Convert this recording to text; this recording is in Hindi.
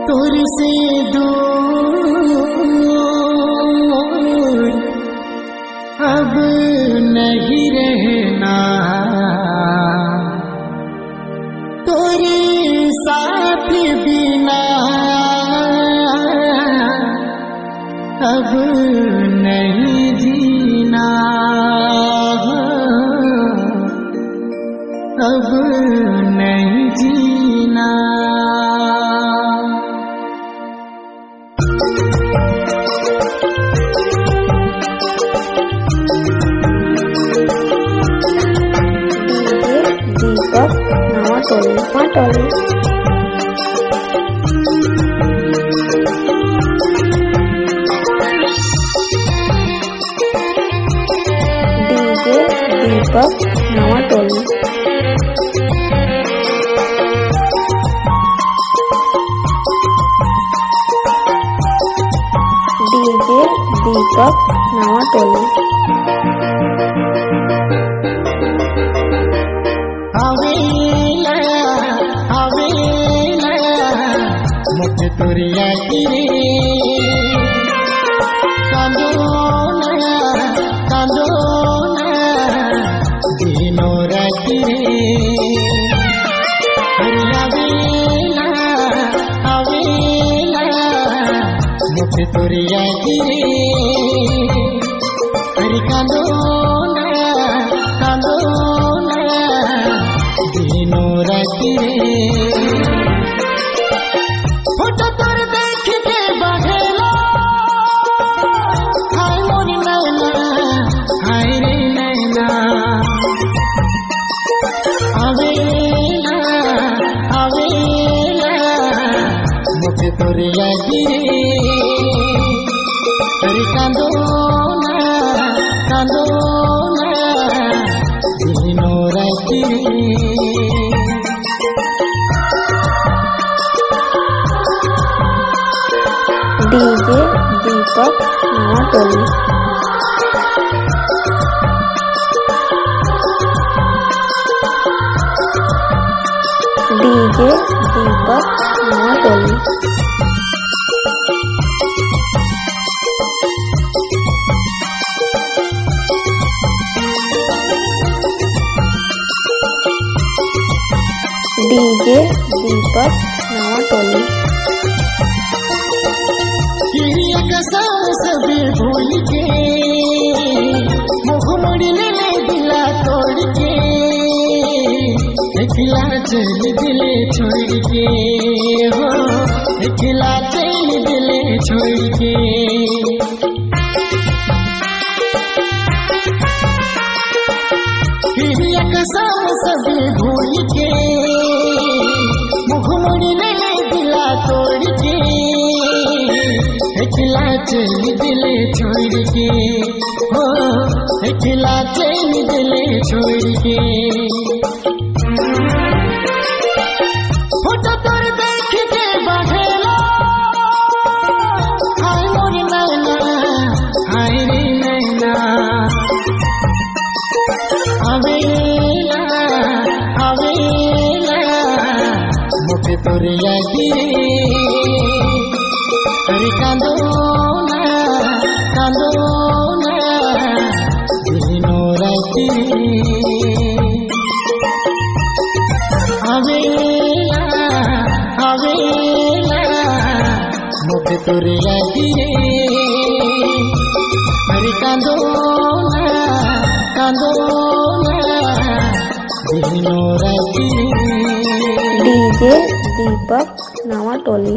तुर से दूर अब नहीं रहना, तेरे साथ बिना अब नहीं जीना, अब नहीं जीना। दीपक नवाटोली डीजे दीपक नवाटोली डीजे दीपक नवाटोली। मुझे तुरिया गिरे कांदो दिनो राती आवेला मुझे तुरिया गिरे हरी कांदो दिनो राती फोटो तोर देख के बहेला हाय मोरी नैना, हाय रे नैना आवेला मुझे तोरिया गिरे हरी कांदो दिनो राती। डीजे दीपक नवाटोली डीजे दीपक नवाटोली डीजे दीपक नवाटोली। कसम सभी भूल के मुख मोड़ने दिला तोड़ के खिला चल दिले छोड़ के हो खिला चल दिले छोड़ के कसम सभी भूल के मुख मोड़ने दिला तोड़ के खिला चल दिले छोड़ के हो खिला चल दिले छोड़ के फोटो तोर देख के बहेला हाय मोरी नैना, हाय रे नैना आवेला मुझे तोरिया गिरे हरी कांदो दिनो राती आवेला मुझे तोरिया गिरे हरी कांदो दिनो राती। डीजे दीपक नवाटोली।